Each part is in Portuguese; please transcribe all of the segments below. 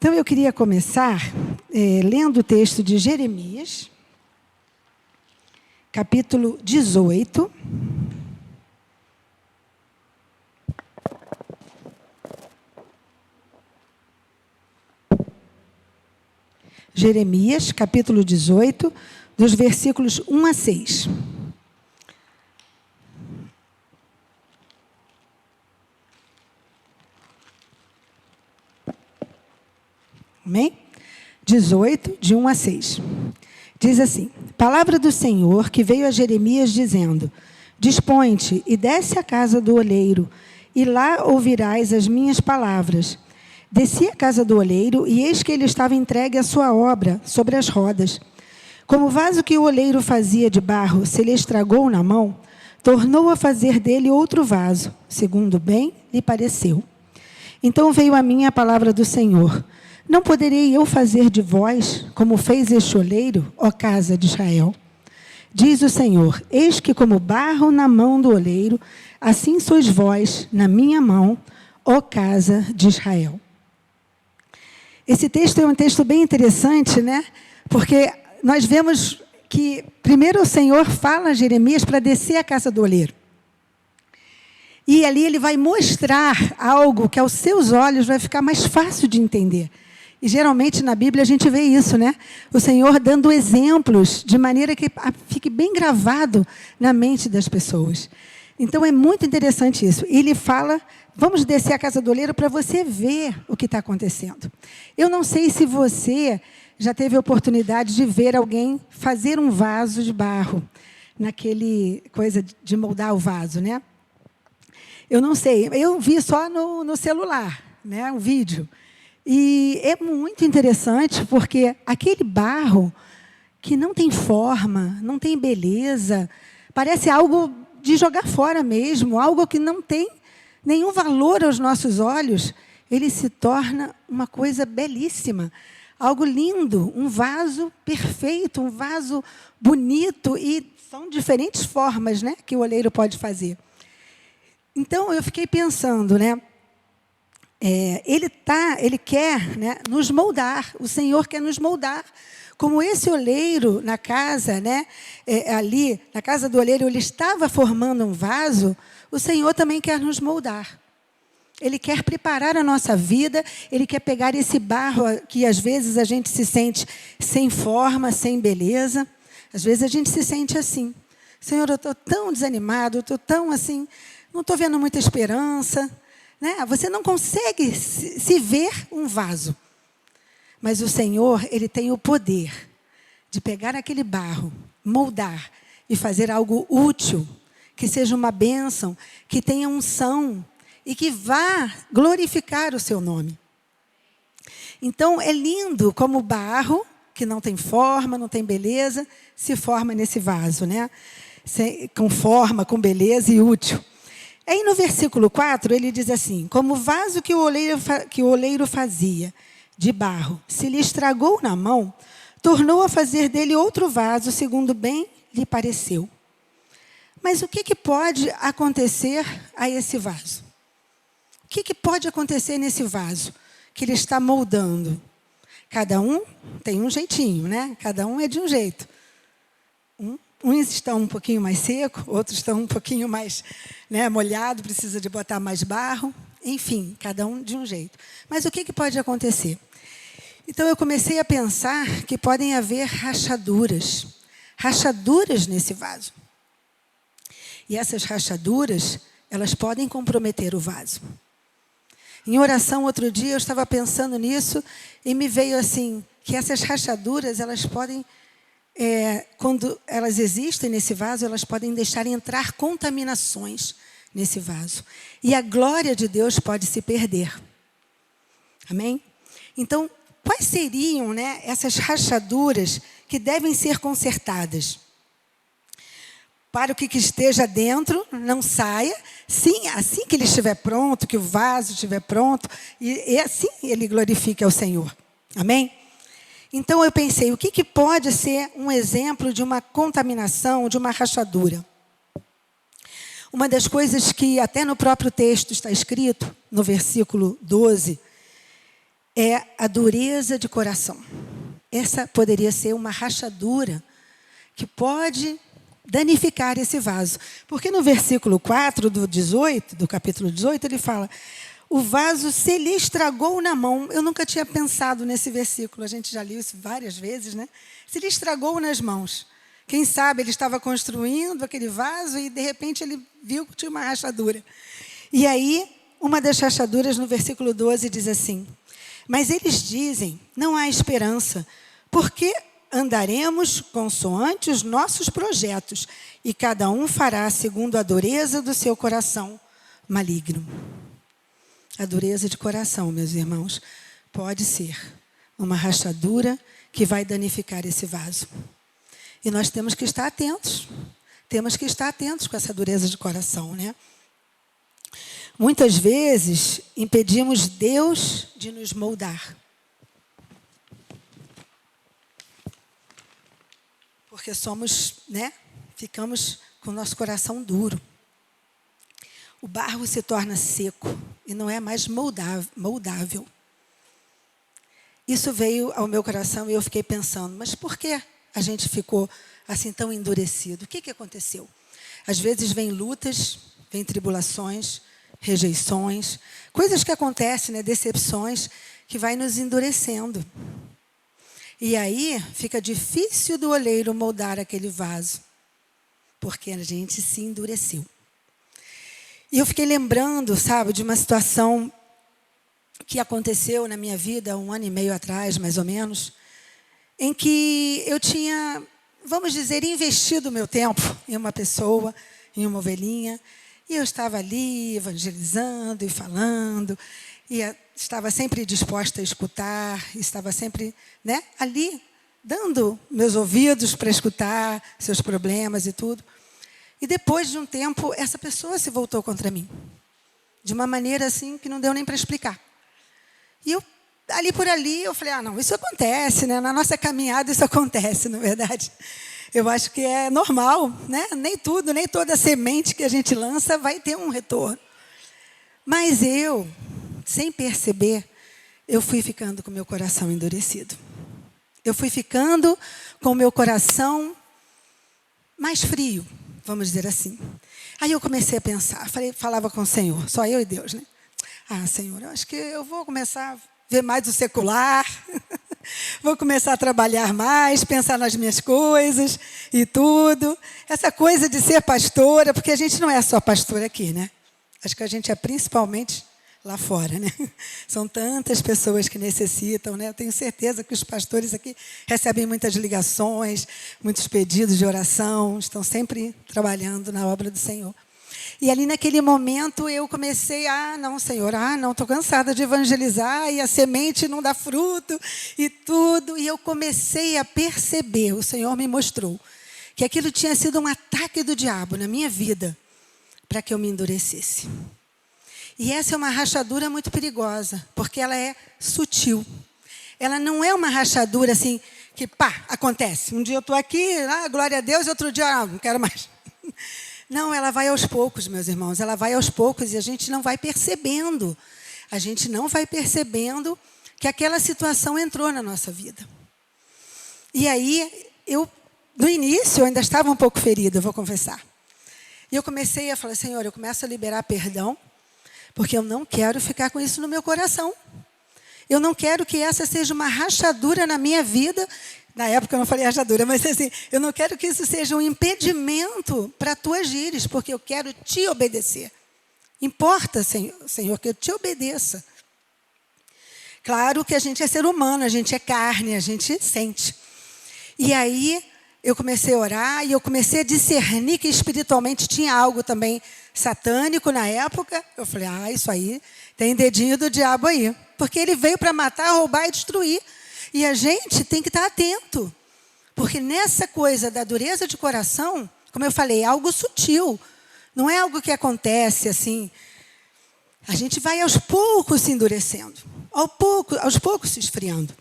Então, eu queria começar lendo o texto de Jeremias, capítulo 18. Jeremias, capítulo 18, dos versículos 1 a 6. Amém? 18, de 1 a 6. Diz assim: Palavra do Senhor que veio a Jeremias dizendo: Dispõe-te e desce à casa do oleiro, e lá ouvirás as minhas palavras. Desci à casa do oleiro, e eis que ele estava entregue à sua obra, sobre as rodas. Como o vaso que o oleiro fazia de barro se lhe estragou na mão, tornou a fazer dele outro vaso, segundo bem lhe pareceu. Então veio a mim a palavra do Senhor: Não poderei eu fazer de vós, como fez este oleiro, ó casa de Israel? Diz o Senhor: Eis que como barro na mão do oleiro, assim sois vós na minha mão, ó casa de Israel. Esse texto é um texto bem interessante, né? Porque nós vemos que primeiro o Senhor fala a Jeremias para descer à casa do oleiro. E ali ele vai mostrar algo que aos seus olhos vai ficar mais fácil de entender. E geralmente na Bíblia a gente vê isso, né? O Senhor dando exemplos de maneira que fique bem gravado na mente das pessoas. Então é muito interessante isso. Ele fala: vamos descer à casa do oleiro para você ver o que está acontecendo. Eu não sei se você já teve a oportunidade de ver alguém fazer um vaso de barro, naquele coisa de moldar o vaso, né? Eu não sei, eu vi só no celular, né? Um vídeo. E é muito interessante porque aquele barro que não tem forma, não tem beleza, parece algo de jogar fora mesmo, algo que não tem nenhum valor aos nossos olhos, ele se torna uma coisa belíssima, algo lindo, um vaso perfeito, um vaso bonito, e são diferentes formas, né, que o oleiro pode fazer. Então, eu fiquei pensando, né, ele quer, né, nos moldar, o Senhor quer nos moldar. Como esse oleiro na casa, né, ali, na casa do oleiro, ele estava formando um vaso, o Senhor também quer nos moldar. Ele quer preparar a nossa vida, Ele quer pegar esse barro que às vezes a gente se sente sem forma, sem beleza. Às vezes a gente se sente assim: Senhor, eu estou tão desanimado, eu estou tão assim, não estou vendo muita esperança. Né? Você não consegue se ver um vaso. Mas o Senhor, Ele tem o poder de pegar aquele barro, moldar e fazer algo útil, que seja uma bênção, que tenha unção e que vá glorificar o seu nome. Então, é lindo como o barro, que não tem forma, não tem beleza, se forma nesse vaso, né? Com forma, com beleza e útil. Aí no versículo 4, ele diz assim: Como o vaso que o oleiro fazia de barro se lhe estragou na mão, tornou a fazer dele outro vaso, segundo bem lhe pareceu. Mas o que pode acontecer a esse vaso? O que pode acontecer nesse vaso que ele está moldando? Cada um tem um jeitinho, né? Cada um é de um jeito. Uns estão um pouquinho mais seco, outros estão um pouquinho mais, né, molhado, precisa de botar mais barro. Enfim, cada um de um jeito. Mas o que pode acontecer? Então, eu comecei a pensar que podem haver rachaduras nesse vaso. E essas rachaduras, elas podem comprometer o vaso. Em oração, outro dia, eu estava pensando nisso e me veio assim, que essas rachaduras, elas podem... quando elas existem nesse vaso, elas podem deixar entrar contaminações nesse vaso. E a glória de Deus pode se perder. Amém? Então, quais seriam, né, essas rachaduras que devem ser consertadas? Para o que esteja dentro, não saia. Sim, assim que ele estiver pronto, que o vaso estiver pronto, e assim ele glorifique ao Senhor. Amém? Então, eu pensei, o que pode ser um exemplo de uma contaminação, de uma rachadura? Uma das coisas que até no próprio texto está escrito, no versículo 12, é a dureza de coração. Essa poderia ser uma rachadura que pode danificar esse vaso. Porque no versículo 4 do capítulo 18, ele fala: o vaso se lhe estragou na mão. Eu nunca tinha pensado nesse versículo, a gente já leu isso várias vezes, né? Se lhe estragou nas mãos. Quem sabe ele estava construindo aquele vaso e, de repente, ele viu que tinha uma rachadura. E aí, uma das rachaduras, no versículo 12, diz assim: mas eles dizem, não há esperança, porque andaremos consoante os nossos projetos, e cada um fará segundo a dureza do seu coração maligno. A dureza de coração, meus irmãos, pode ser uma rachadura que vai danificar esse vaso. E nós temos que estar atentos. Temos que estar atentos com essa dureza de coração, né? Muitas vezes impedimos Deus de nos moldar. Porque ficamos com o nosso coração duro. O barro se torna seco e não é mais moldável. Isso veio ao meu coração e eu fiquei pensando, mas por que a gente ficou assim tão endurecido? O que aconteceu? Às vezes vem lutas, vem tribulações, rejeições, coisas que acontecem, né, decepções, que vai nos endurecendo. E aí fica difícil do oleiro moldar aquele vaso, porque a gente se endureceu. E eu fiquei lembrando, sabe, de uma situação que aconteceu na minha vida 1 ano e meio atrás, mais ou menos, em que eu tinha, vamos dizer, investido o meu tempo em uma pessoa, em uma ovelhinha, e eu estava ali evangelizando e falando, e estava sempre disposta a escutar, estava sempre, né, ali, dando meus ouvidos para escutar seus problemas e tudo. E depois de um tempo, essa pessoa se voltou contra mim, de uma maneira assim que não deu nem para explicar. E eu, ali por ali, eu falei, não, isso acontece, né? Na nossa caminhada isso acontece, na verdade. Eu acho que é normal, né? Nem toda semente que a gente lança vai ter um retorno. Mas eu, sem perceber, eu fui ficando com o meu coração endurecido. Eu fui ficando com o meu coração mais frio, vamos dizer assim. Aí eu comecei a pensar, falava com o Senhor, só eu e Deus, né? Senhor, eu acho que eu vou começar a ver mais o secular, vou começar a trabalhar mais, pensar nas minhas coisas e tudo. Essa coisa de ser pastora, porque a gente não é só pastora aqui, né? Acho que a gente é principalmente lá fora, né? São tantas pessoas que necessitam, né? Eu tenho certeza que os pastores aqui recebem muitas ligações, muitos pedidos de oração, estão sempre trabalhando na obra do Senhor. E ali naquele momento eu comecei, não, Senhor, não, estou cansada de evangelizar e a semente não dá fruto e tudo. E eu comecei a perceber, o Senhor me mostrou, que aquilo tinha sido um ataque do diabo na minha vida para que eu me endurecesse. E essa é uma rachadura muito perigosa, porque ela é sutil. Ela não é uma rachadura assim, que acontece. Um dia eu estou aqui, glória a Deus, e outro dia, não quero mais. Não, ela vai aos poucos, meus irmãos. Ela vai aos poucos e a gente não vai percebendo. A gente não vai percebendo que aquela situação entrou na nossa vida. E aí, no início, eu ainda estava um pouco ferida, eu vou confessar. E eu comecei a falar, Senhor, eu começo a liberar perdão, porque eu não quero ficar com isso no meu coração. Eu não quero que essa seja uma rachadura na minha vida. Na época eu não falei rachadura, mas assim, eu não quero que isso seja um impedimento para tu agires, porque eu quero te obedecer. Importa, Senhor, que eu te obedeça. Claro que a gente é ser humano, a gente é carne, a gente sente. E aí eu comecei a orar e eu comecei a discernir que espiritualmente tinha algo também satânico na época. Eu falei, isso aí tem dedinho do diabo aí. Porque ele veio para matar, roubar e destruir. E a gente tem que estar atento. Porque nessa coisa da dureza de coração, como eu falei, é algo sutil. Não é algo que acontece assim. A gente vai aos poucos se endurecendo. Aos poucos se esfriando.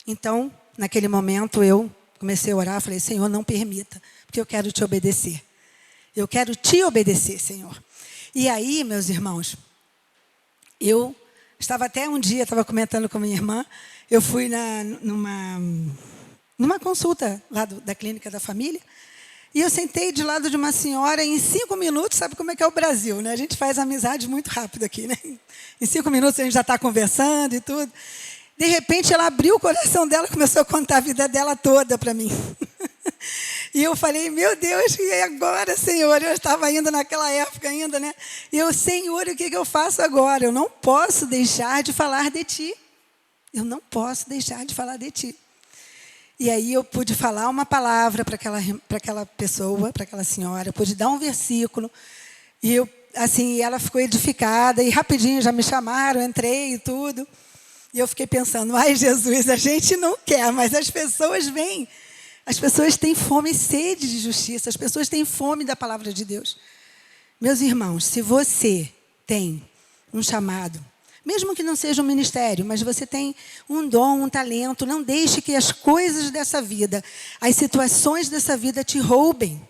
Então, naquele momento, eu comecei a orar. Falei, Senhor, não permita. Porque eu quero te obedecer. Eu quero te obedecer, Senhor. E aí, meus irmãos, eu Estava até um dia, estava comentando com a minha irmã, eu fui numa consulta lá da clínica da família, e eu sentei de lado de uma senhora, e em 5 minutos, sabe como é que é o Brasil, né? A gente faz amizade muito rápido aqui, né? Em 5 minutos a gente já está conversando e tudo. De repente, ela abriu o coração dela e começou a contar a vida dela toda para mim. E eu falei, meu Deus, e agora, Senhor? Eu estava indo naquela época ainda, né? E eu, Senhor, o que eu faço agora? Eu não posso deixar de falar de Ti. Eu não posso deixar de falar de Ti. E aí eu pude falar uma palavra para aquela pessoa, para aquela senhora, eu pude dar um versículo, e ela ficou edificada, e rapidinho já me chamaram, entrei e tudo. E eu fiquei pensando, ai Jesus, a gente não quer, mas as pessoas vêm. As pessoas têm fome e sede de justiça, as pessoas têm fome da palavra de Deus. Meus irmãos, se você tem um chamado, mesmo que não seja um ministério, mas você tem um dom, um talento, não deixe que as coisas dessa vida, as situações dessa vida te roubem.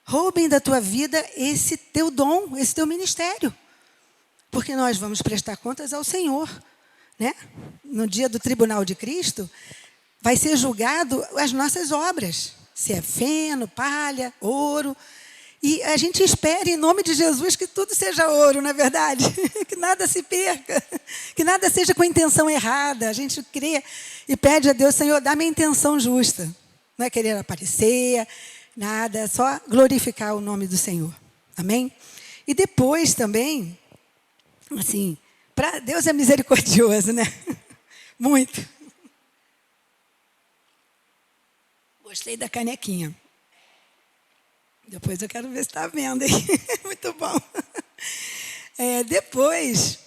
Roubem da tua vida esse teu dom, esse teu ministério. Porque nós vamos prestar contas ao Senhor, né? No dia do tribunal de Cristo, vai ser julgado as nossas obras. Se é feno, palha, ouro. E a gente espera, em nome de Jesus, que tudo seja ouro, não é verdade? Que nada se perca, que nada seja com intenção errada. A gente crê e pede a Deus, Senhor, dá-me a intenção justa. Não é querer aparecer, nada, é só glorificar o nome do Senhor. Amém? E depois também, assim, Deus é misericordioso, né? Muito. Gostei da canequinha. Depois eu quero ver se está vendo, hein? Muito bom. Depois,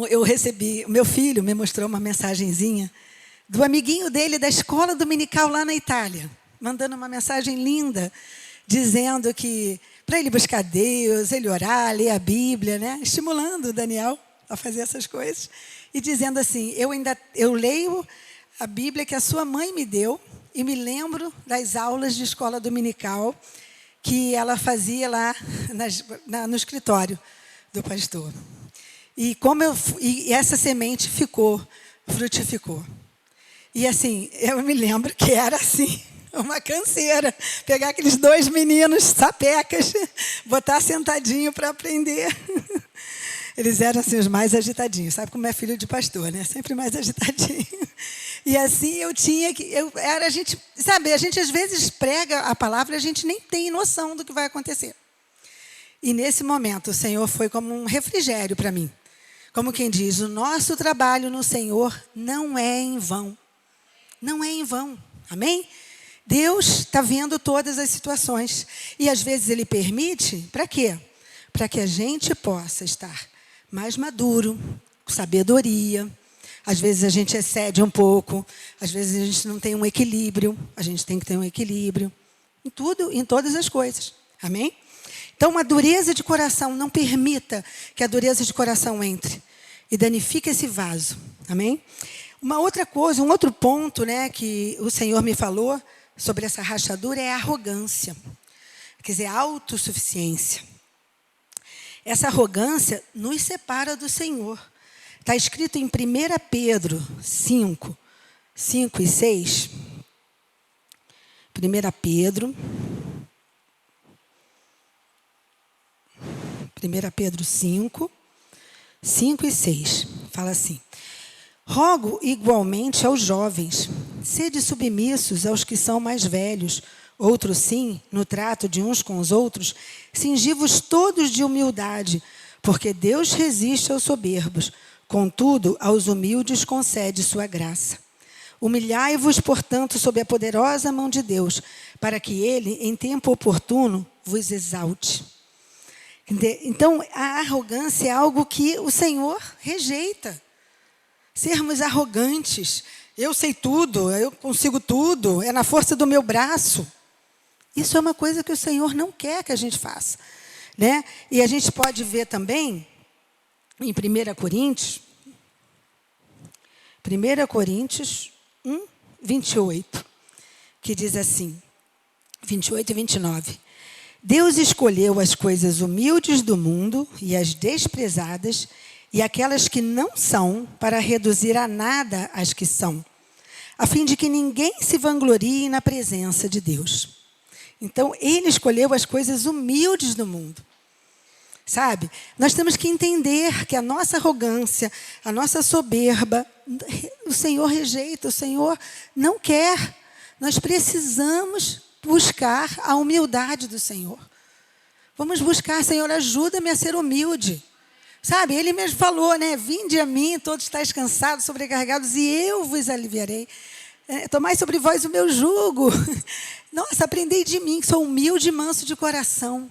eu recebi, o meu filho me mostrou uma mensagenzinha do amiguinho dele da escola dominical lá na Itália, mandando uma mensagem linda, dizendo que para ele buscar Deus, ele orar, ler a Bíblia, né? Estimulando o Daniel a fazer essas coisas. E dizendo assim, eu leio a Bíblia que a sua mãe me deu, e me lembro das aulas de escola dominical que ela fazia lá no escritório do pastor. E essa semente frutificou. E assim, eu me lembro que era assim, uma canseira. Pegar aqueles 2 meninos sapecas, botar sentadinho para aprender. Eles eram assim, os mais agitadinhos. Sabe como é filho de pastor, né? Sempre mais agitadinho. E assim a gente, sabe, a gente às vezes prega a palavra e a gente nem tem noção do que vai acontecer. E nesse momento o Senhor foi como um refrigério para mim. Como quem diz, o nosso trabalho no Senhor não é em vão. Não é em vão. Amém? Deus está vendo todas as situações. E às vezes Ele permite, para quê? Para que a gente possa estar mais maduro, com sabedoria. Às vezes a gente excede um pouco, às vezes a gente não tem um equilíbrio, a gente tem que ter um equilíbrio em tudo, em todas as coisas. Amém? Então, uma dureza de coração, não permita que a dureza de coração entre e danifique esse vaso. Amém? Uma outra coisa, um outro ponto, né, que o Senhor me falou sobre essa rachadura é a arrogância. Quer dizer, a autossuficiência. Essa arrogância nos separa do Senhor. Está escrito em 1 Pedro 5, 5 e 6. 1 Pedro 5, 5 e 6. Fala assim. Rogo igualmente aos jovens, sede submissos aos que são mais velhos, outros sim, no trato de uns com os outros, cingi-vos todos de humildade, porque Deus resiste aos soberbos, contudo, aos humildes concede sua graça. Humilhai-vos, portanto, sob a poderosa mão de Deus, para que Ele, em tempo oportuno, vos exalte. Então, a arrogância é algo que o Senhor rejeita. Sermos arrogantes, eu sei tudo, eu consigo tudo, é na força do meu braço. Isso é uma coisa que o Senhor não quer que a gente faça, né? E a gente pode ver também em 1 Coríntios 1, 28, que diz assim, 28 e 29. Deus escolheu as coisas humildes do mundo e as desprezadas e aquelas que não são, para reduzir a nada as que são, a fim de que ninguém se vanglorie na presença de Deus. Então, ele escolheu as coisas humildes do mundo. Sabe? Nós temos que entender que a nossa arrogância, a nossa soberba, o Senhor rejeita, o Senhor não quer. Nós precisamos buscar a humildade do Senhor. Vamos buscar, Senhor, ajuda-me a ser humilde. Sabe, ele mesmo falou, né? Vinde a mim, todos estáis cansados, sobrecarregados, e eu vos aliviarei. Tomai sobre vós o meu jugo. Nossa, aprendei de mim, que sou humilde e manso de coração.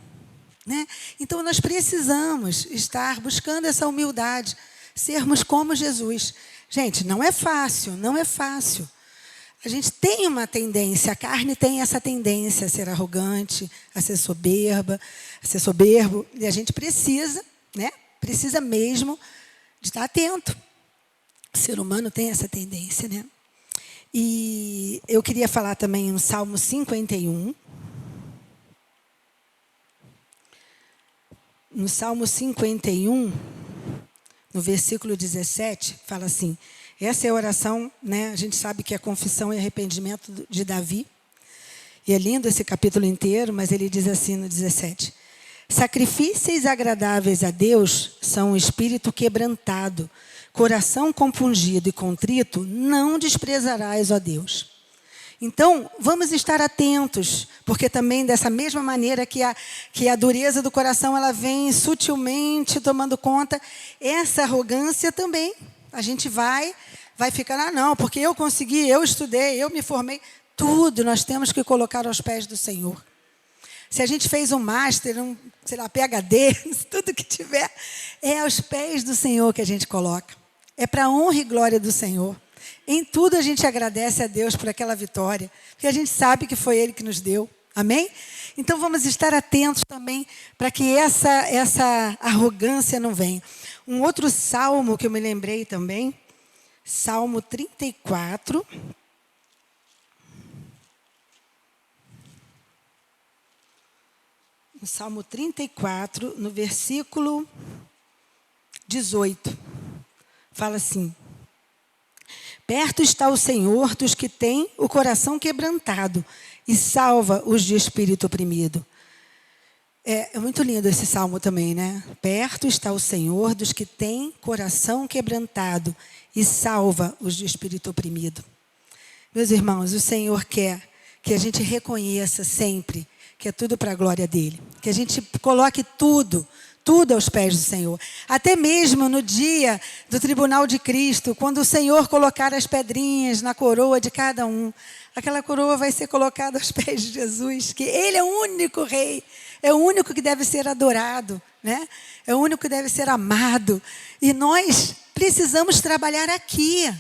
Né? Então, nós precisamos estar buscando essa humildade, sermos como Jesus. Gente, não é fácil, não é fácil. A gente tem uma tendência, a carne tem essa tendência a ser arrogante, a ser soberba, a ser soberbo, e a gente precisa, né? Precisa mesmo de estar atento. O ser humano tem essa tendência, né? E eu queria falar também no Salmo 51. No Salmo 51, no versículo 17, fala assim, essa é a oração, né? A gente sabe que é confissão e arrependimento de Davi. E é lindo esse capítulo inteiro, mas ele diz assim no 17. Sacrifícios agradáveis a Deus são o espírito quebrantado, coração compungido e contrito, não desprezarás, ó Deus. Então, vamos estar atentos, porque também dessa mesma maneira que a dureza do coração ela vem sutilmente tomando conta, essa arrogância também. A gente vai ficar, não, porque eu consegui, eu estudei, eu me formei. Tudo nós temos que colocar aos pés do Senhor. Se a gente fez um master, sei lá, PhD, tudo que tiver, é aos pés do Senhor que a gente coloca. É para a honra e glória do Senhor. Em tudo a gente agradece a Deus por aquela vitória, porque a gente sabe que foi Ele que nos deu. Amém? Então vamos estar atentos também para que essa arrogância não venha. Um outro salmo que eu me lembrei também, Salmo 34. No Salmo 34, no versículo 18, fala assim: perto está o Senhor dos que têm o coração quebrantado e salva os de espírito oprimido. É muito lindo esse salmo também, né? Perto está o Senhor dos que têm coração quebrantado e salva os de espírito oprimido. Meus irmãos, o Senhor quer que a gente reconheça sempre que é tudo para a glória dele. Que a gente coloque tudo aos pés do Senhor. Até mesmo no dia do tribunal de Cristo, quando o Senhor colocar as pedrinhas na coroa de cada um, aquela coroa vai ser colocada aos pés de Jesus, que Ele é o único Rei, é o único que deve ser adorado, né? É o único que deve ser amado. E nós precisamos trabalhar aqui,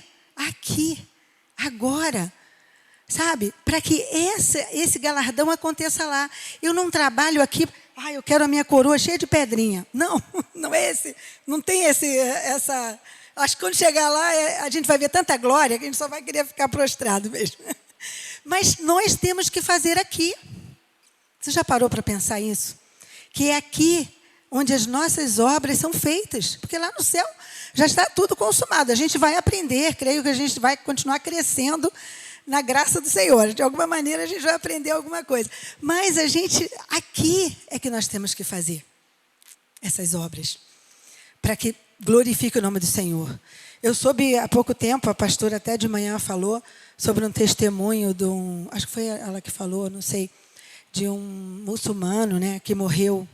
agora. Sabe? Para que esse galardão aconteça lá. Eu não trabalho aqui, eu quero a minha coroa cheia de pedrinha. Não, não é esse. Não tem essa. Acho que quando chegar lá, a gente vai ver tanta glória que a gente só vai querer ficar prostrado mesmo. Mas nós temos que fazer aqui. Você já parou para pensar isso? Que é aqui onde as nossas obras são feitas. Porque lá no céu já está tudo consumado. A gente vai aprender, creio que a gente vai continuar crescendo na graça do Senhor. De alguma maneira a gente vai aprender alguma coisa. Mas aqui é que nós temos que fazer essas obras. Para que glorifique o nome do Senhor. Eu soube há pouco tempo, a pastora até de manhã falou sobre um testemunho de acho que foi ela que falou, não sei, de um muçulmano, né, que morreu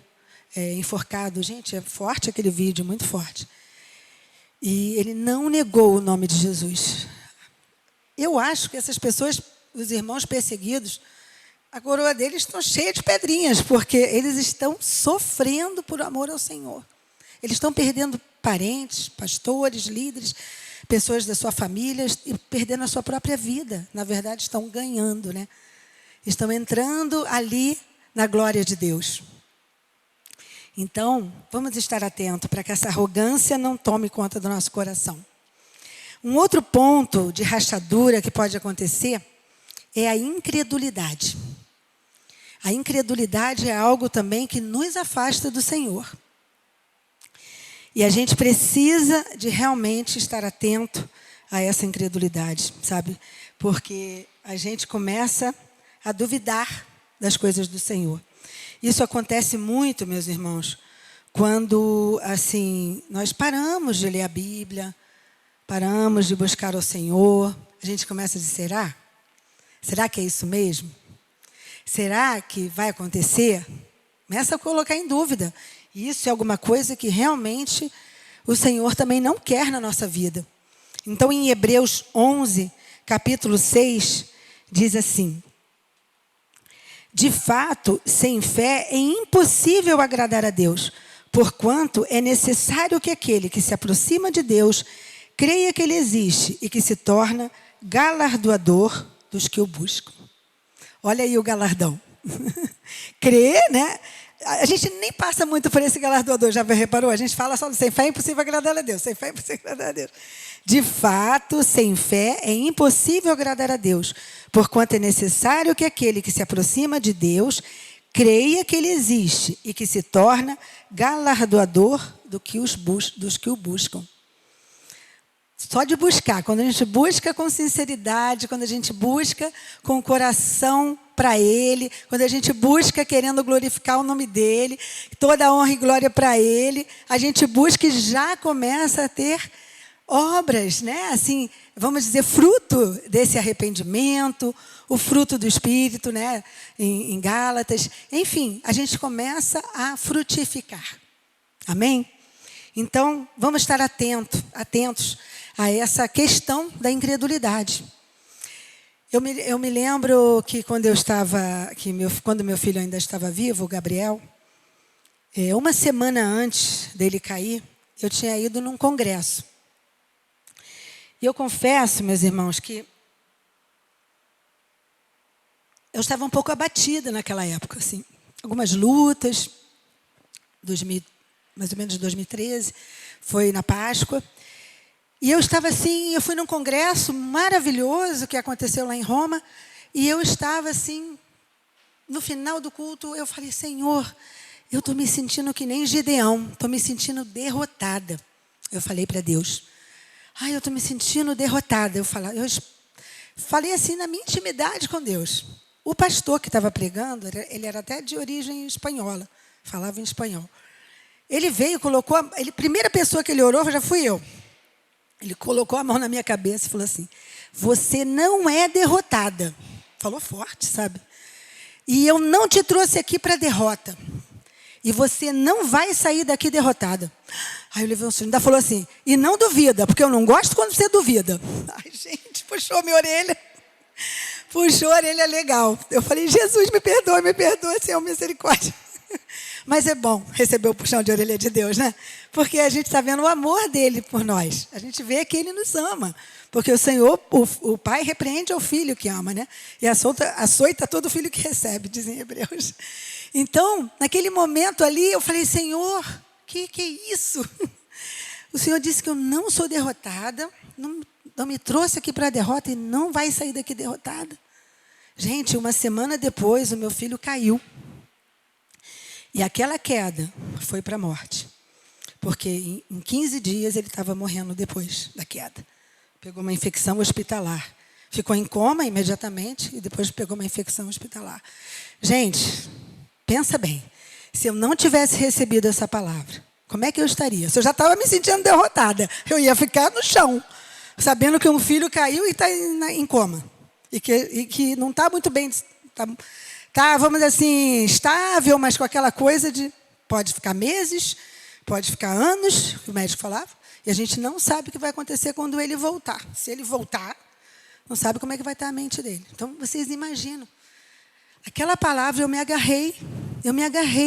enforcado. Gente, é forte aquele vídeo, muito forte. E ele não negou o nome de Jesus. Eu acho que essas pessoas, os irmãos perseguidos, a coroa deles estão cheia de pedrinhas, porque eles estão sofrendo por amor ao Senhor. Eles estão perdendo parentes, pastores, líderes, pessoas da sua família, e perdendo a sua própria vida. Na verdade, estão ganhando, né? Estão entrando ali na glória de Deus. Então, vamos estar atentos para que essa arrogância não tome conta do nosso coração. Um outro ponto de rachadura que pode acontecer é a incredulidade. A incredulidade é algo também que nos afasta do Senhor. E a gente precisa de realmente estar atento a essa incredulidade, sabe? Porque a gente começa a duvidar das coisas do Senhor. Isso acontece muito, meus irmãos, quando, assim, nós paramos de ler a Bíblia, paramos de buscar o Senhor, a gente começa a dizer, será? Será que é isso mesmo? Será que vai acontecer? Começa a colocar em dúvida. Isso é alguma coisa que realmente o Senhor também não quer na nossa vida. Então, em Hebreus 11, capítulo 6, diz assim: de fato, sem fé é impossível agradar a Deus, porquanto é necessário que aquele que se aproxima de Deus creia que Ele existe e que se torna galardoador dos que o buscam. Olha aí o galardão. Crer, né? A gente nem passa muito por esse galardoador, já reparou? A gente fala só, sem fé é impossível agradar a Deus, sem fé é impossível agradar a Deus. De fato, sem fé é impossível agradar a Deus, porquanto é necessário que aquele que se aproxima de Deus creia que Ele existe e que se torna galardoador dos que o buscam. Só de buscar, quando a gente busca com sinceridade, quando a gente busca com o coração para Ele, quando a gente busca querendo glorificar o nome dEle, toda a honra e glória para Ele, a gente busca e já começa a ter obras, né? Assim, vamos dizer, fruto desse arrependimento, o fruto do Espírito, né? Em Gálatas. Enfim, a gente começa a frutificar. Amém? Então, vamos estar atentos a essa questão da incredulidade. Eu me lembro que quando meu filho ainda estava vivo, o Gabriel, uma semana antes dele cair, eu tinha ido num congresso. E eu confesso, meus irmãos, que eu estava um pouco abatida naquela época, assim. Algumas lutas, mais ou menos 2013, foi na Páscoa. E eu estava assim, eu fui num congresso maravilhoso que aconteceu lá em Roma, e eu estava assim, no final do culto, eu falei, Senhor, eu estou me sentindo que nem Gideão, estou me sentindo derrotada. Eu falei para Deus, eu estou me sentindo derrotada. Eu falei assim na minha intimidade com Deus. O pastor que estava pregando, ele era até de origem espanhola, falava em espanhol. Ele veio, a primeira pessoa que ele orou já fui eu. Ele colocou a mão na minha cabeça e falou assim, você não é derrotada. Falou forte, sabe? E eu não te trouxe aqui para derrota. E você não vai sair daqui derrotada. Aí eu levei um susto, ainda falou assim, e não duvida, porque eu não gosto quando você duvida. Ai, gente, puxou minha orelha. Puxou a orelha legal. Eu falei, Jesus, me perdoa, Senhor, misericórdia. Mas é bom receber o puxão de orelha de Deus, né? Porque a gente está vendo o amor dele por nós. A gente vê que ele nos ama. Porque o Senhor, o Pai, repreende ao filho que ama, né? E açoita todo filho que recebe, dizem Hebreus. Então, naquele momento ali, eu falei, Senhor, que é isso? O Senhor disse que eu não sou derrotada, não me trouxe aqui para a derrota e não vai sair daqui derrotada. Gente, uma semana depois, o meu filho caiu. E aquela queda foi para a morte. Porque em 15 dias ele estava morrendo depois da queda. Pegou uma infecção hospitalar. Ficou em coma imediatamente e depois pegou uma infecção hospitalar. Gente, pensa bem. Se eu não tivesse recebido essa palavra, como é que eu estaria? Se eu já estava me sentindo derrotada, eu ia ficar no chão, sabendo que um filho caiu e está em coma. E que não está muito bem... Tá, vamos dizer assim, estável, mas com aquela coisa de pode ficar meses, pode ficar anos, que o médico falava, e a gente não sabe o que vai acontecer quando ele voltar. Se ele voltar, não sabe como é que vai estar a mente dele. Então, vocês imaginam. Aquela palavra, eu me agarrei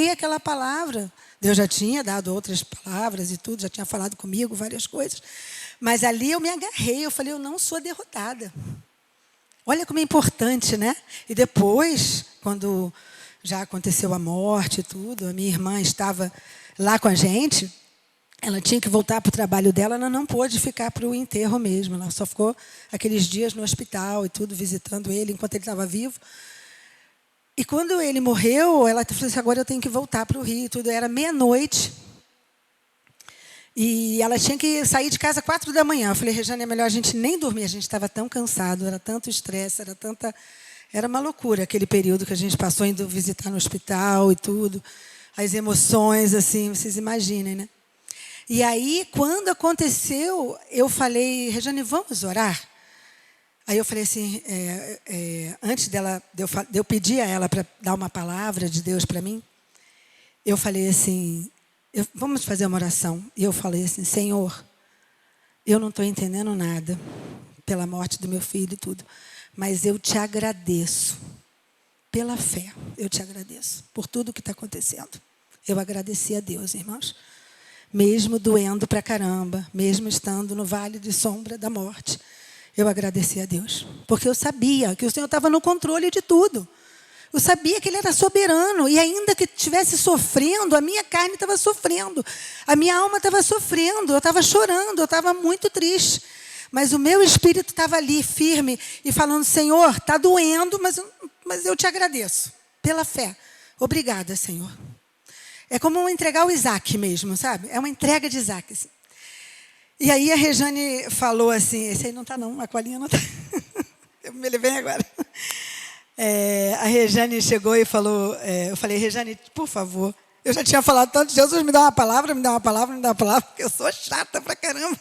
àquela palavra. Deus já tinha dado outras palavras e tudo, já tinha falado comigo várias coisas. Mas ali eu me agarrei, eu falei, eu não sou derrotada. Olha como é importante, né? E depois, quando já aconteceu a morte e tudo, a minha irmã estava lá com a gente, ela tinha que voltar para o trabalho dela, ela não pôde ficar para o enterro mesmo. Ela só ficou aqueles dias no hospital e tudo, visitando ele enquanto ele estava vivo. E quando ele morreu, ela falou assim, agora eu tenho que voltar para o Rio e tudo. Era meia-noite. E ela tinha que sair de casa 4 da manhã. Eu falei, Rejane, é melhor a gente nem dormir. A gente estava tão cansado, era tanto estresse, era uma loucura aquele período que a gente passou indo visitar no hospital e tudo. As emoções, assim, vocês imaginem, né? E aí, quando aconteceu, eu falei, Rejane, vamos orar? Aí eu falei assim, antes de eu pedir a ela para dar uma palavra de Deus para mim, eu falei assim, vamos fazer uma oração. E eu falei assim, Senhor, eu não estou entendendo nada pela morte do meu filho e tudo, mas eu te agradeço pela fé. Eu te agradeço por tudo que está acontecendo. Eu agradeci a Deus, irmãos. Mesmo doendo pra caramba, mesmo estando no vale de sombra da morte, eu agradeci a Deus. Porque eu sabia que o Senhor estava no controle de tudo. Eu sabia que Ele era soberano. E ainda que estivesse sofrendo, a minha carne estava sofrendo. A minha alma estava sofrendo. Eu estava chorando, eu estava muito triste. Mas o meu espírito estava ali, firme, e falando, Senhor, está doendo, mas eu te agradeço pela fé. Obrigada, Senhor. É como entregar o Isaac mesmo, sabe? É uma entrega de Isaac. Assim. E aí a Rejane falou assim, esse aí não está não, a colinha não está. Eu me levei agora. A Rejane chegou e falou, eu falei, Rejane, por favor, eu já tinha falado tanto, Jesus me dá uma palavra, me dá uma palavra, me dá uma palavra, porque eu sou chata pra caramba.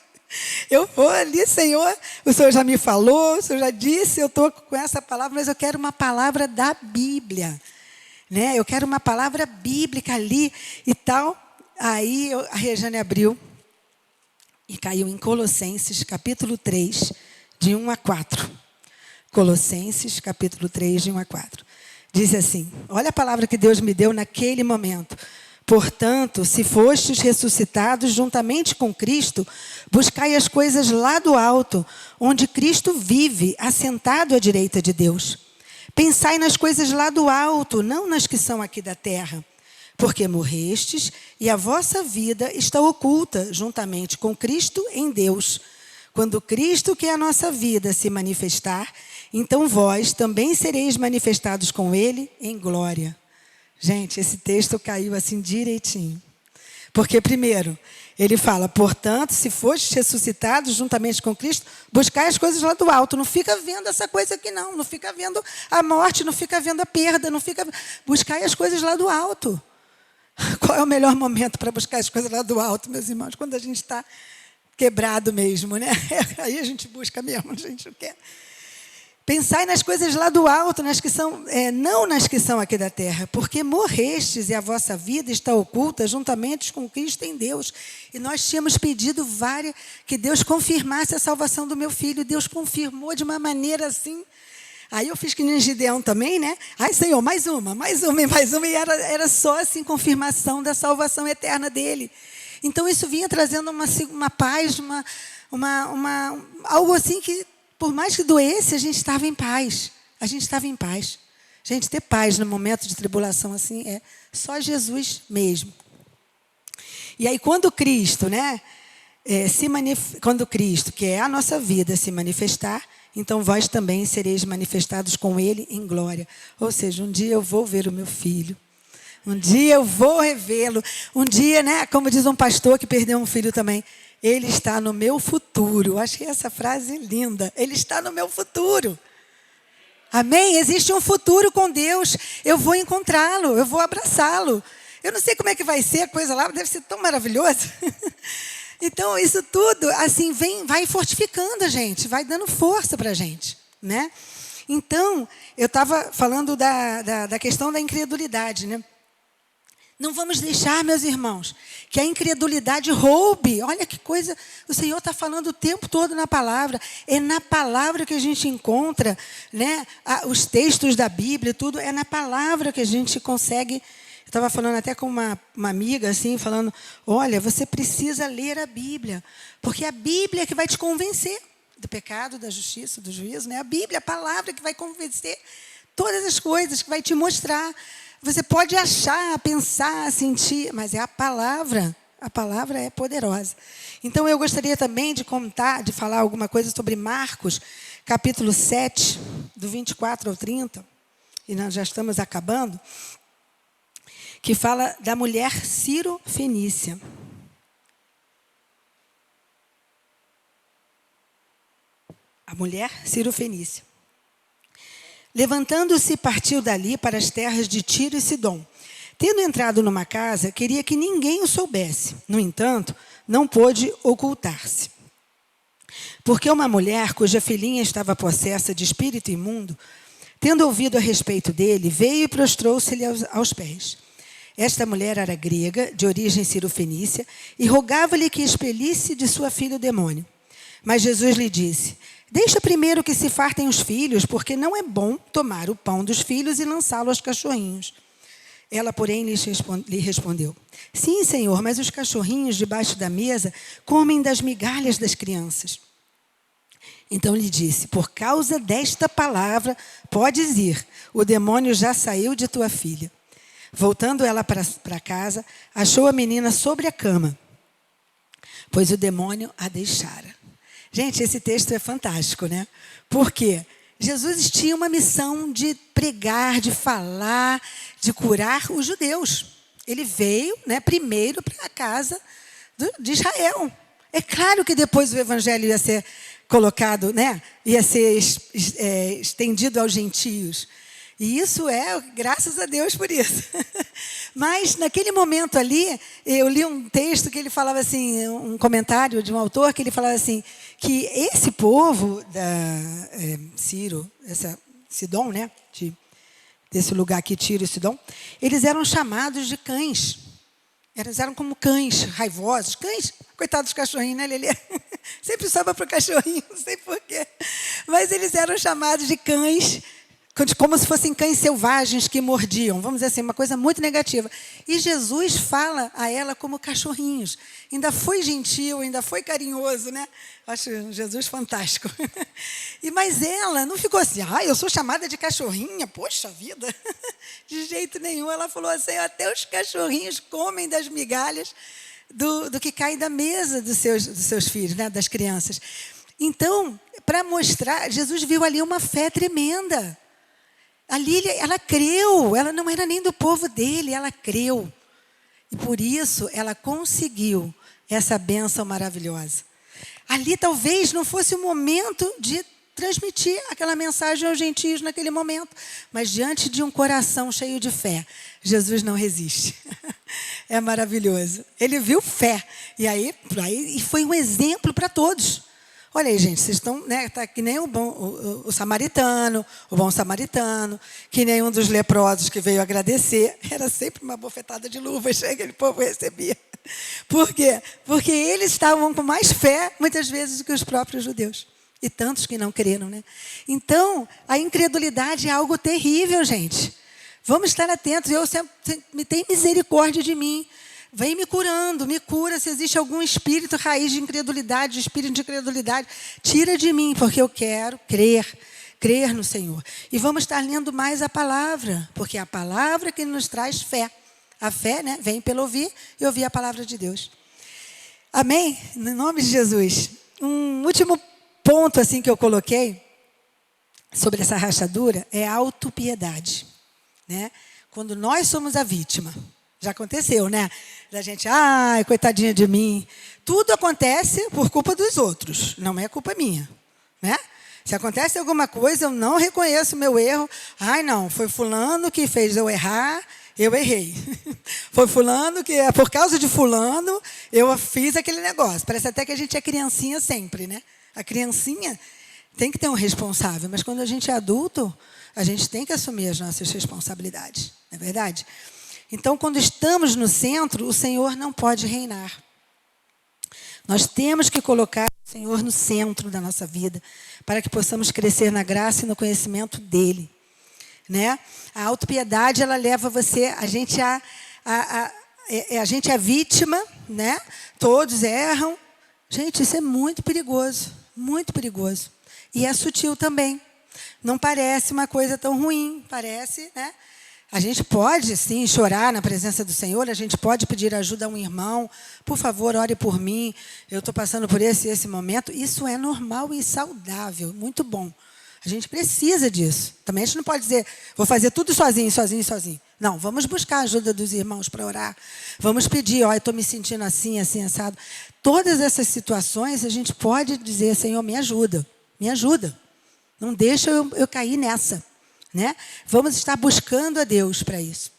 Eu vou ali, Senhor, o Senhor já me falou, o Senhor já disse, eu estou com essa palavra, mas eu quero uma palavra da Bíblia. Né? Eu quero uma palavra bíblica ali e tal. Aí a Rejane abriu e caiu em Colossenses, capítulo 3, de 1 a 4. Colossenses, capítulo 3, de 1 a 4. Diz assim, olha a palavra que Deus me deu naquele momento. Portanto, se fostes ressuscitados juntamente com Cristo, buscai as coisas lá do alto, onde Cristo vive, assentado à direita de Deus. Pensai nas coisas lá do alto, não nas que são aqui da terra. Porque morrestes e a vossa vida está oculta juntamente com Cristo em Deus. Quando Cristo, que é a nossa vida, se manifestar, então vós também sereis manifestados com Ele em glória. Gente, esse texto caiu assim direitinho. Porque, primeiro, ele fala, portanto, se fostes ressuscitados juntamente com Cristo, buscai as coisas lá do alto. Não fica vendo essa coisa aqui, não. Não fica vendo a morte, não fica vendo a perda. Buscai as coisas lá do alto. Qual é o melhor momento para buscar as coisas lá do alto, meus irmãos? Quando a gente está quebrado mesmo, né? Aí a gente busca mesmo, a gente não quer. Pensai nas coisas lá do alto, nas que são, não nas que são aqui da terra, porque morrestes e a vossa vida está oculta juntamente com Cristo em Deus. E nós tínhamos pedido que Deus confirmasse a salvação do meu filho. Deus confirmou de uma maneira assim. Aí eu fiz que nem Gideão também, né? Ai, Senhor, mais uma. E era só assim, confirmação da salvação eterna dele. Então isso vinha trazendo uma paz, algo assim que, por mais que doesse, a gente estava em paz. A gente estava em paz. Gente, ter paz no momento de tribulação assim é só Jesus mesmo. E aí quando Cristo, né, quando Cristo, que é a nossa vida, se manifestar, então vós também sereis manifestados com Ele em glória. Ou seja, um dia eu vou ver o meu filho. Um dia eu vou revê-lo. Um dia, né, como diz um pastor que perdeu um filho também, ele está no meu futuro. Achei essa frase linda. Ele está no meu futuro. Amém? Existe um futuro com Deus. Eu vou encontrá-lo, eu vou abraçá-lo. Eu não sei como é que vai ser a coisa lá, deve ser tão maravilhoso. Então, isso tudo, assim, vai fortificando a gente, vai dando força para a gente, né? Então, eu estava falando da questão da incredulidade, né? Não vamos deixar, meus irmãos, que a incredulidade roube. Olha que coisa, o Senhor está falando o tempo todo na palavra. É na palavra que a gente encontra, né, os textos da Bíblia, tudo. É na palavra que a gente consegue. Eu estava falando até com uma amiga, assim, falando, olha, você precisa ler a Bíblia, porque a Bíblia é que vai te convencer do pecado, da justiça, do juízo. Né? A Bíblia, a palavra que vai convencer todas as coisas, que vai te mostrar. Você pode achar, pensar, sentir, mas é a palavra é poderosa. Então, eu gostaria também de falar alguma coisa sobre Marcos, capítulo 7, do 24 ao 30, e nós já estamos acabando, que fala da mulher Ciro-fenícia. a mulher Ciro-fenícia. Levantando-se, partiu dali para as terras de Tiro e Sidom. Tendo entrado numa casa, queria que ninguém o soubesse. No entanto, não pôde ocultar-se. Porque uma mulher cuja filhinha estava possessa de espírito imundo, tendo ouvido a respeito dele, veio e prostrou-se-lhe aos pés. Esta mulher era grega, de origem ciro-fenícia, e rogava-lhe que expelisse de sua filha o demônio. Mas Jesus lhe disse: deixa primeiro que se fartem os filhos, porque não é bom tomar o pão dos filhos e lançá-lo aos cachorrinhos. Ela, porém, lhe respondeu: sim, Senhor, mas os cachorrinhos debaixo da mesa comem das migalhas das crianças. Então lhe disse: por causa desta palavra, podes ir, o demônio já saiu de tua filha. Voltando ela para casa, achou a menina sobre a cama, pois o demônio a deixara. Gente, esse texto é fantástico, né? Por quê? Jesus tinha uma missão de pregar, de falar, de curar os judeus. Ele veio, né, primeiro para a casa de Israel. É claro que depois o evangelho ia ser colocado, né, ia ser estendido aos gentios. E isso graças a Deus por isso. Mas, naquele momento ali, eu li um texto que ele falava assim, um comentário de um autor, que ele falava assim, que esse povo da Ciro, Sidom, né, desse lugar aqui, Tiro e Sidom, eles eram chamados de cães. Eles eram como cães raivosos. Cães, coitados dos cachorrinhos, né, Lelê? Sempre sobra para o cachorrinho, não sei porquê. Mas eles eram chamados de cães, como se fossem cães selvagens que mordiam. Vamos dizer assim, uma coisa muito negativa. E Jesus fala a ela como cachorrinhos. Ainda foi gentil, ainda foi carinhoso, né? Acho Jesus fantástico. Mas ela não ficou assim, eu sou chamada de cachorrinha, poxa vida. De jeito nenhum. Ela falou assim, até os cachorrinhos comem das migalhas do que cai da mesa dos seus filhos, né? Das crianças. Então, para mostrar, Jesus viu ali uma fé tremenda. Ali ela creu, ela não era nem do povo dele, ela creu. E por isso ela conseguiu essa bênção maravilhosa. Ali talvez não fosse o momento de transmitir aquela mensagem aos gentios naquele momento. Mas diante de um coração cheio de fé, Jesus não resiste. É maravilhoso. Ele viu fé. E foi um exemplo para todos. Olha aí, gente, vocês estão, né, tá que nem o samaritano, o bom samaritano, que nem um dos leprosos que veio agradecer. Era sempre uma bofetada de luva, aquele povo recebia. Por quê? Porque eles estavam com mais fé, muitas vezes, do que os próprios judeus. E tantos que não creram, né? Então, a incredulidade é algo terrível, gente. Vamos estar atentos. Eu sempre me tem misericórdia de mim. Vem me curando, me cura. Se existe algum espírito raiz de incredulidade, espírito de incredulidade, tira de mim, porque eu quero crer no Senhor. E vamos estar lendo mais a palavra, porque é a palavra que nos traz fé. A fé, né, vem pelo ouvir e ouvir a palavra de Deus. Amém? Em nome de Jesus. Um último ponto assim que eu coloquei sobre essa rachadura é a autopiedade, né? Quando nós somos a vítima. Já aconteceu, né? Da gente, coitadinha de mim. Tudo acontece por culpa dos outros, não é culpa minha, né? Se acontece alguma coisa, eu não reconheço o meu erro. Não, foi fulano que fez eu errar, eu errei. Foi fulano que, por causa de fulano, eu fiz aquele negócio. Parece até que a gente é criancinha sempre, né? A criancinha tem que ter um responsável, mas quando a gente é adulto, a gente tem que assumir as nossas responsabilidades, não é verdade? Então, quando estamos no centro, o Senhor não pode reinar. Nós temos que colocar o Senhor no centro da nossa vida, para que possamos crescer na graça e no conhecimento dEle. Né? A autopiedade, ela leva a gente a gente é vítima, né? Todos erram. Gente, isso é muito perigoso, muito perigoso. E é sutil também. Não parece uma coisa tão ruim, parece, né? A gente pode, sim, chorar na presença do Senhor, a gente pode pedir ajuda a um irmão, por favor, ore por mim, eu estou passando por esse momento. Isso é normal e saudável, muito bom. A gente precisa disso. Também a gente não pode dizer, vou fazer tudo sozinho. Não, vamos buscar a ajuda dos irmãos para orar. Vamos pedir, eu estou me sentindo assim, assado. Todas essas situações, a gente pode dizer, Senhor, me ajuda. Me ajuda. Não deixa eu cair nessa, né? Vamos estar buscando a Deus para isso.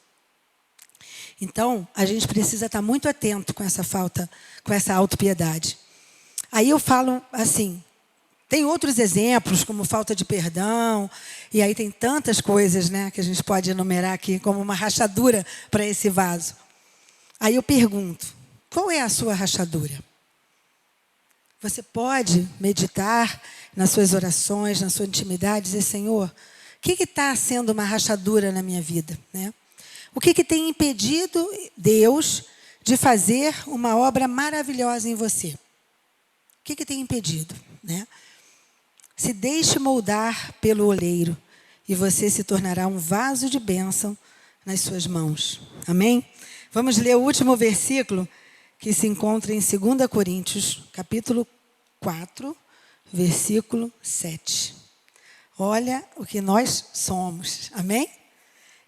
Então, a gente precisa estar muito atento com essa falta, com essa autopiedade. Aí eu falo assim, tem outros exemplos, como falta de perdão, e aí tem tantas coisas, né, que a gente pode enumerar aqui como uma rachadura para esse vaso. Aí eu pergunto, qual é a sua rachadura? Você pode meditar nas suas orações, na sua intimidade, dizer, Senhor, o que está sendo uma rachadura na minha vida, né? O que tem impedido Deus de fazer uma obra maravilhosa em você? O que tem impedido, né? Se deixe moldar pelo oleiro e você se tornará um vaso de bênção nas suas mãos. Amém? Vamos ler o último versículo que se encontra em 2 Coríntios, capítulo 4, versículo 7. Olha o que nós somos. Amém?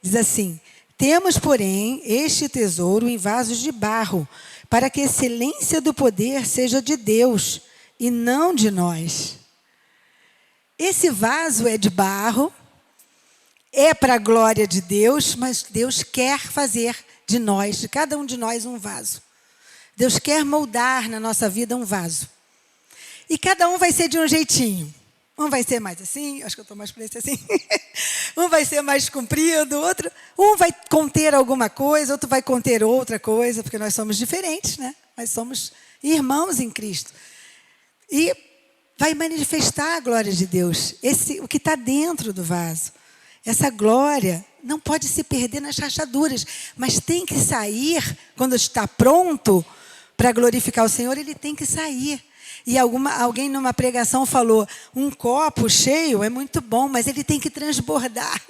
Diz assim, temos, porém, este tesouro em vasos de barro, para que a excelência do poder seja de Deus e não de nós. Esse vaso é de barro, é para a glória de Deus, mas Deus quer fazer de nós, de cada um de nós, um vaso. Deus quer moldar na nossa vida um vaso. E cada um vai ser de um jeitinho. Um vai ser mais assim, acho que eu estou mais para esse assim. Um vai ser mais comprido, outro. Um vai conter alguma coisa, outro vai conter outra coisa, porque nós somos diferentes, né? Nós somos irmãos em Cristo. E vai manifestar a glória de Deus. O que está dentro do vaso. Essa glória não pode se perder nas rachaduras, mas tem que sair, quando está pronto para glorificar o Senhor, ele tem que sair. E alguém numa pregação falou, um copo cheio é muito bom, mas ele tem que transbordar.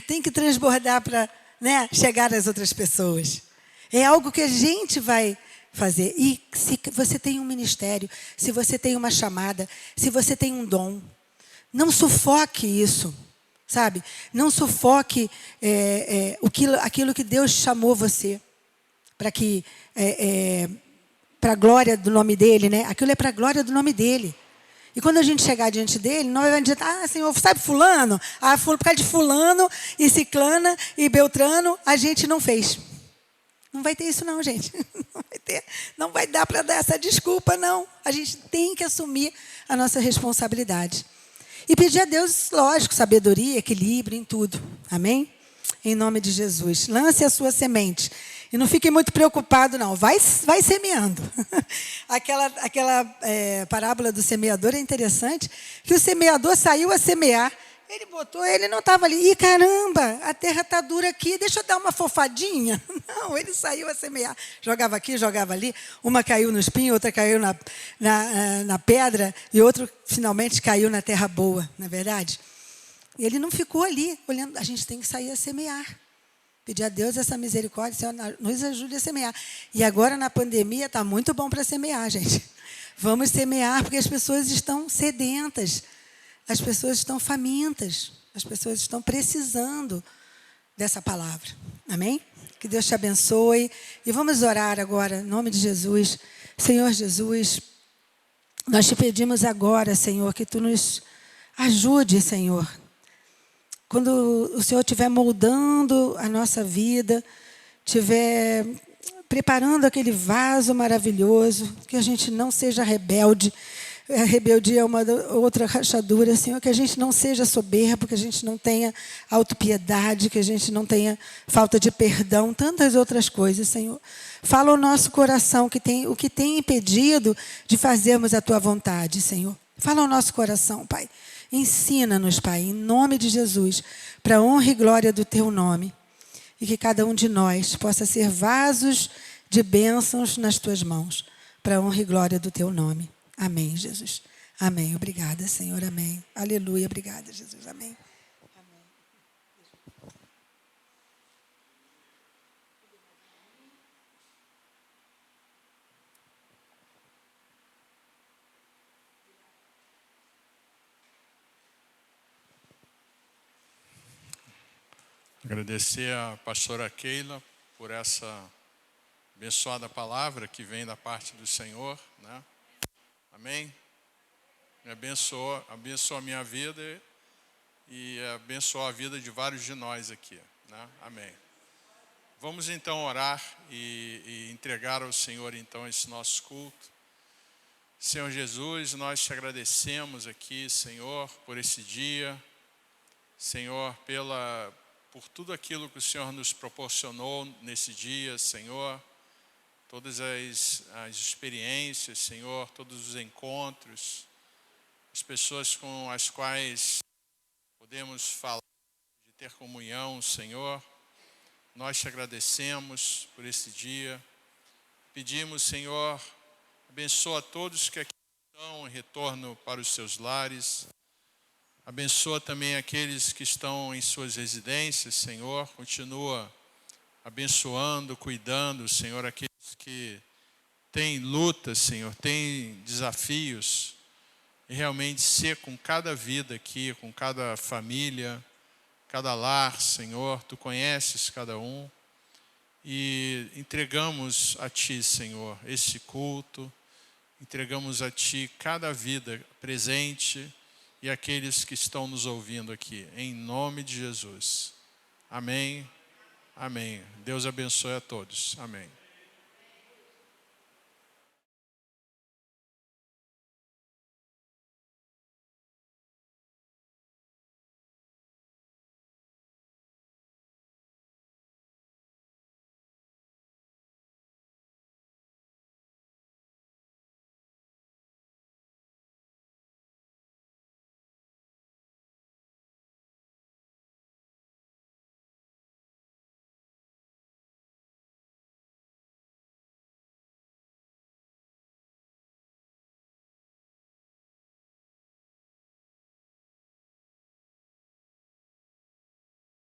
Tem que transbordar para, né, chegar às outras pessoas. É algo que a gente vai fazer. E se você tem um ministério, se você tem uma chamada, se você tem um dom, não sufoque isso, sabe? Não sufoque aquilo que Deus chamou você para que para a glória do nome dele, né? Aquilo é para a glória do nome dele. E quando a gente chegar diante dele, não vai dizer, Senhor, sabe fulano? Por causa de fulano e ciclana e beltrano, a gente não fez. Não vai ter isso não, gente. Não vai dar para dar essa desculpa, não. A gente tem que assumir a nossa responsabilidade. E pedir a Deus, lógico, sabedoria, equilíbrio em tudo. Amém? Em nome de Jesus. Lance a sua semente. E não fique muito preocupado, não. Vai semeando. Aquela parábola do semeador é interessante, que o semeador saiu a semear. Ele não estava ali. Ih, caramba, a terra está dura aqui, deixa eu dar uma fofadinha. Não, ele saiu a semear. Jogava aqui, jogava ali. Uma caiu no espinho, outra caiu na pedra, e outra finalmente caiu na terra boa, não é verdade? E ele não ficou ali, olhando. A gente tem que sair a semear. Pedir a Deus essa misericórdia, Senhor, nos ajude a semear. E agora, na pandemia, está muito bom para semear, gente. Vamos semear, porque as pessoas estão sedentas. As pessoas estão famintas. As pessoas estão precisando dessa palavra. Amém? Que Deus te abençoe. E vamos orar agora, em nome de Jesus. Senhor Jesus, nós te pedimos agora, Senhor, que tu nos ajude, Senhor. Quando o Senhor estiver moldando a nossa vida, estiver preparando aquele vaso maravilhoso, que a gente não seja rebelde. A rebeldia é uma outra rachadura, Senhor, que a gente não seja soberbo, que a gente não tenha autopiedade, que a gente não tenha falta de perdão, tantas outras coisas, Senhor. Fala ao nosso coração o que tem impedido de fazermos a Tua vontade, Senhor. Fala ao nosso coração, Pai. Ensina-nos, Pai, em nome de Jesus, para a honra e glória do Teu nome. E que cada um de nós possa ser vasos de bênçãos nas Tuas mãos, para a honra e glória do Teu nome. Amém, Jesus. Amém. Obrigada, Senhor. Amém. Aleluia. Obrigada, Jesus. Amém. Agradecer a pastora Keila por essa abençoada palavra que vem da parte do Senhor, né? Amém? me abençoou a minha vida e abençoou a vida de vários de nós aqui, né? Amém. Vamos então orar e entregar ao Senhor então esse nosso culto. Senhor Jesus, nós te agradecemos aqui, Senhor, por esse dia. Senhor, por tudo aquilo que o Senhor nos proporcionou nesse dia, Senhor. Todas as experiências, Senhor, todos os encontros, as pessoas com as quais podemos falar, de ter comunhão, Senhor. Nós te agradecemos por esse dia. Pedimos, Senhor, abençoa todos que aqui estão em retorno para os seus lares. Abençoa também aqueles que estão em suas residências, Senhor. Continua abençoando, cuidando, Senhor, aqueles que têm lutas, Senhor, têm desafios. E realmente ser com cada vida aqui, com cada família, cada lar, Senhor, Tu conheces cada um. E entregamos a Ti, Senhor, esse culto. Entregamos a Ti cada vida presente e aqueles que estão nos ouvindo aqui. Em nome de Jesus. Amém. Amém. Deus abençoe a todos. Amém.